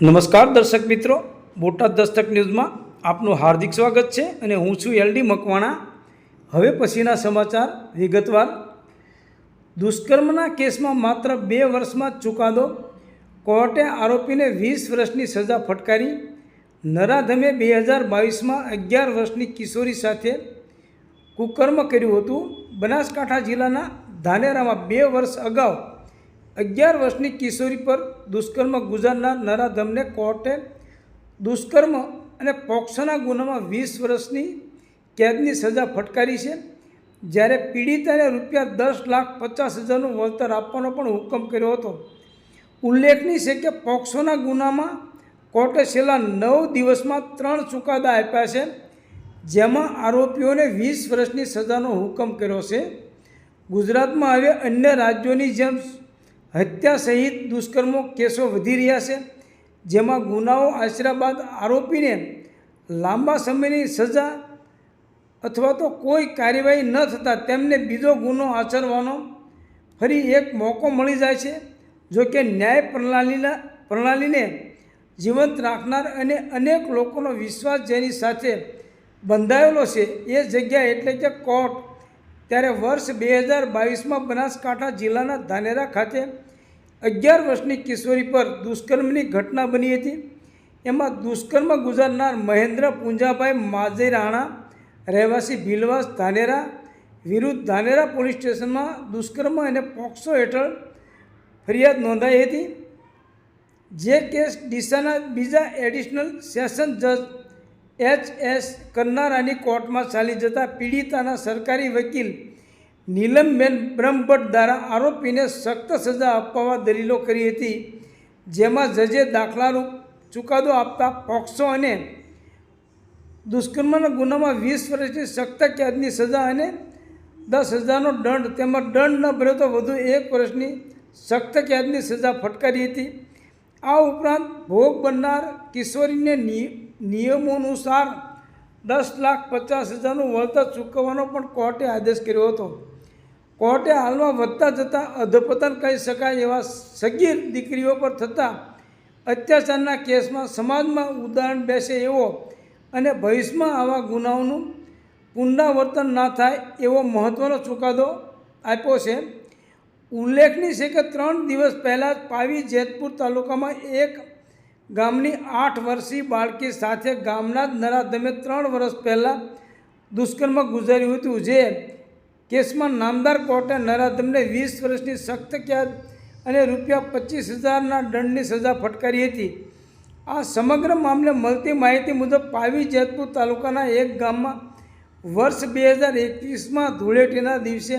નમસ્કાર દર્શક મિત્રો, બોટાદ દસ્તક ન્યૂઝમાં આપનું હાર્દિક સ્વાગત છે અને હું છું એલડી મકવાણા। હવે પછીના સમાચાર વિગતવાર। દુષ્કર્મના કેસમાં માત્ર 2 વર્ષમાં જ ચુકાદો। કોર્ટે આરોપીને 20 વર્ષની સજા ફટકારી। નરાધમે 2022માં 11 વર્ષની કિશોરી સાથે કુકર્મ કર્યું હતું। બનાસકાંઠા જિલ્લાના ધાનેરામાં 2 વર્ષ અગાઉ 11 વર્ષની કિશોરી પર દુષ્કર્મ ગુજારનાર નરાધમને કોર્ટે દુષ્કર્મ અને પોક્સોના ગુનામાં 20 વર્ષની કેદની સજા ફટકારી છે। જ્યારે પીડિતાને ₹10,50,000નું વળતર આપવાનો પણ હુકમ કર્યો હતો। ઉલ્લેખનીય છે કે પોક્સોના ગુનામાં કોર્ટે છેલ્લા 9 દિવસમાં 3 ચુકાદા આપ્યા છે, જેમાં આરોપીઓને 20 વર્ષની સજાનો હુકમ કર્યો છે। ગુજરાતમાં હવે અન્ય રાજ્યોની જેમ હત્યા સહિત દુષ્કર્મો કેસો વધી રહ્યા છે, જેમાં ગુનાઓ આચર્યા બાદ આરોપીને લાંબા સમયની સજા અથવા તો કોઈ કાર્યવાહી ન થતાં તેમને બીજો ગુનો આચરવાનો ફરી એક મોકો મળી જાય છે। જો કે ન્યાય પ્રણાલીને જીવંત રાખનાર અને અનેક લોકોનો વિશ્વાસ જેની સાથે બંધાયેલો છે એ જગ્યા એટલે કે કોર્ટ, ત્યારે વર્ષ 2022માં બનાસકાંઠા જિલ્લાના ધાનેરા ખાતે 11 વર્ષની કિશોરી પર દુષ્કર્મની ઘટના બની હતી। એમાં દુષ્કર્મ ગુજારનાર મહેન્દ્ર પૂંજાભાઈ માજેરાણા, રહેવાસી ભીલવાસ ધાનેરા વિરુદ્ધ ધાનેરા પોલીસ સ્ટેશનમાં દુષ્કર્મ અને પોક્સો હેઠળ ફરિયાદ નોંધાઈ હતી। જે કેસ ડીસાના બીજા એડિશનલ સેશન જજ HS કરનારાની કોર્ટમાં ચાલી જતા પીડિતાના સરકારી વકીલ નીલમબેન બ્રહ્મભટ્ટ દ્વારા આરોપીને સખ્ત સજા અપાવવા દલીલો કરી હતી, જેમાં જજે દાખલારૂપ ચુકાદો આપતા પોક્સો અને દુષ્કર્મના ગુનામાં 20 વર્ષની સખ્ત કેદની સજા અને 10,000નો દંડ તેમજ દંડ ન ભરે તો વધુ 1 વર્ષની સખ્ત કેદની સજા ફટકારી હતી। આ ઉપરાંત ભોગ બનનાર કિશોરીને નિયમોનુસાર 10,50,000નું વળતર ચૂકવવાનો પણ કોર્ટે આદેશ કર્યો હતો। કોર્ટે હાલમાં વધતા જતા અધપતન કહી શકાય એવા સગીર દીકરીઓ પર થતા અત્યાચારના કેસમાં સમાજમાં ઉદાહરણ બેસે એવો અને ભવિષ્યમાં આવા ગુનાઓનું પુનરાવર્તન ના થાય એવો મહત્ત્વનો ચુકાદો આપ્યો છે। ઉલ્લેખનીય છે કે 3 દિવસ પહેલાં જ પાવી જેતપુર તાલુકામાં એક ગામની 8 વર્ષીય બાળકી સાથે ગામના જ નરાધમે 3 વર્ષ પહેલાં દુષ્કર્મ ગુજાર્યું હતું। જે કેસમાં નામદાર કોર્ટે નરાધમને 20 વર્ષની સખ્ત કેદ અને ₹25,000ના દંડની સજા ફટકારી હતી। આ સમગ્ર મામલે મળતી માહિતી મુજબ પાવી જેતપુર તાલુકાના એક ગામમાં વર્ષ 2021માં ધૂળેટીના દિવસે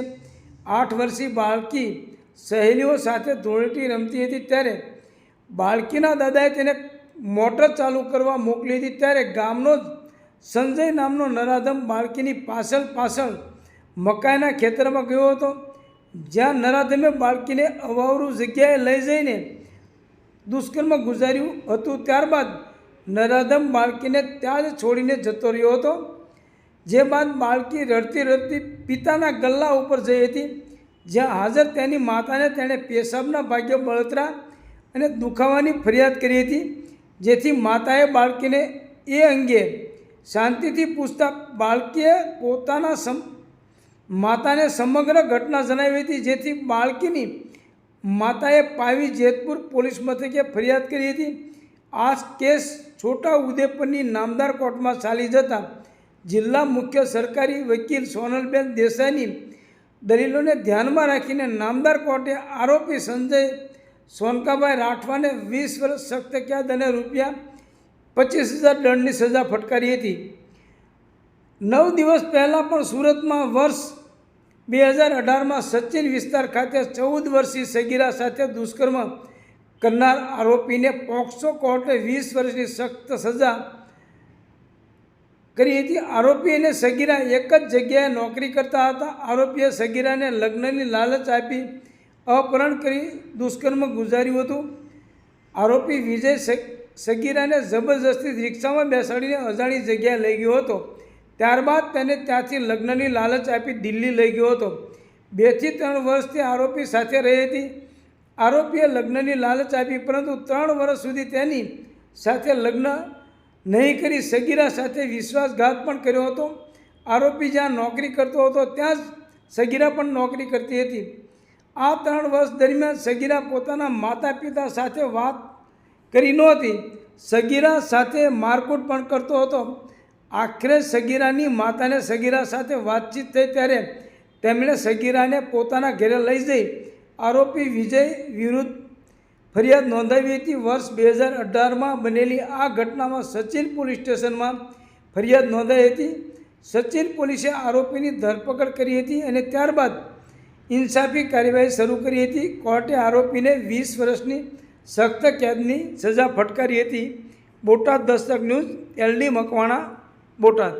8 વર્ષીય બાળકી સહેલીઓ સાથે ધૂળેટી રમતી હતી, ત્યારે બાળકીના દાદાએ તેને મોટર ચાલુ કરવા મોકલી હતી। ત્યારે ગામનો જ સંજય નામનો નરાધમ બાળકીની પાછળ મકાઈના ખેતરમાં ગયો હતો, જ્યાં નરાધમે બાળકીને અવાવરું જગ્યાએ લઈ જઈને દુષ્કર્મ ગુજાર્યું હતું। ત્યારબાદ નરાધમ બાળકીને ત્યાં જ છોડીને જતો રહ્યો હતો, જે બાદ બાળકી રડતી રડતી પિતાના ગલ્લા ઉપર જઈ હતી, જ્યાં હાજર તેની માતાને તેણે પેશાબના ભાગે બળતરા અને દુખાવાની ફરિયાદ કરી હતી, જેથી માતાએ બાળકીને એ અંગે શાંતિથી પૂછતા બાળકીએ પોતાના માતાને સમગ્ર ઘટના જણાવી હતી, જેથી બાળકીની માતાએ પાવી જેતપુર પોલીસ મથકે ફરિયાદ કરી હતી। આ કેસ છોટા ઉદેપુરની નામદાર કોર્ટમાં ચાલી જતા જિલ્લા મુખ્ય સરકારી વકીલ સોનલબેન દેસાઈની દલીલોને ધ્યાનમાં રાખીને નામદાર કોર્ટે આરોપી સંજય સોનકાભાઈ રાઠવાને 20 વર્ષ સખ્ત કેદ અને ₹25,000 દંડની સજા ફટકારી હતી। 9 દિવસ પહેલાં પણ સુરતમાં વર્ષ 2018માં સચિન વિસ્તાર ખાતે 14 વર્ષીય સગીરા સાથે દુષ્કર્મ કરનાર આરોપીને પોક્સો કોર્ટે 20 વર્ષની સખ્ત સજા કરી હતી। આરોપી અને સગીરા એક જ જગ્યાએ નોકરી કરતા હતા। આરોપીએ સગીરાને લગ્નની લાલચ આપી અપહરણ કરી દુષ્કર્મ ગુજાર્યું હતું। આરોપી વિજય સગીરાને જબરજસ્તી રિક્ષામાં બેસાડીને અજાણી જગ્યાએ લઈ ગયો હતો। ત્યારબાદ તેને ત્યાંથી લગ્નની લાલચ આપી દિલ્હી લઈ ગયો હતો। 2 થી 3 વર્ષથી આરોપી સાથે રહી હતી। આરોપીએ લગ્નની લાલચ આપી, પરંતુ 3 વર્ષ સુધી તેની સાથે લગ્ન નહીં કરી સગીરા સાથે વિશ્વાસઘાત પણ કર્યો હતો. આરોપી જ્યાં નોકરી કરતો હતો ત્યાં જ સગીરા પણ નોકરી કરતી હતી. આ 3 વર્ષ દરમિયાન સગીરા પોતાના માતા પિતા સાથે વાત કરી નહોતી. સગીરા સાથે મારકૂટ પણ કરતો હતો. આખરે સગીરાની માતાને સગીરા સાથે વાતચીત થઈ ત્યારે તેમણે સગીરાને પોતાના ઘરે લઈ જઈ આરોપી વિજય વિરુદ્ધ ફરિયાદ નોંધાવી હતી. વર્ષ 2018માં બનેલી આ ઘટનામાં સચિન પોલીસ સ્ટેશનમાં ફરિયાદ નોંધાઈ હતી. સચિન પોલીસે આરોપીની ધરપકડ કરી હતી અને ત્યારબાદ ઇન્સાફી કાર્યવાહી શરૂ કરી હતી. કોર્ટે આરોપીને 20 વર્ષની સખ્ત કેદની સજા ફટકારી હતી. Botad Dastak news, LD Makwana, Botad.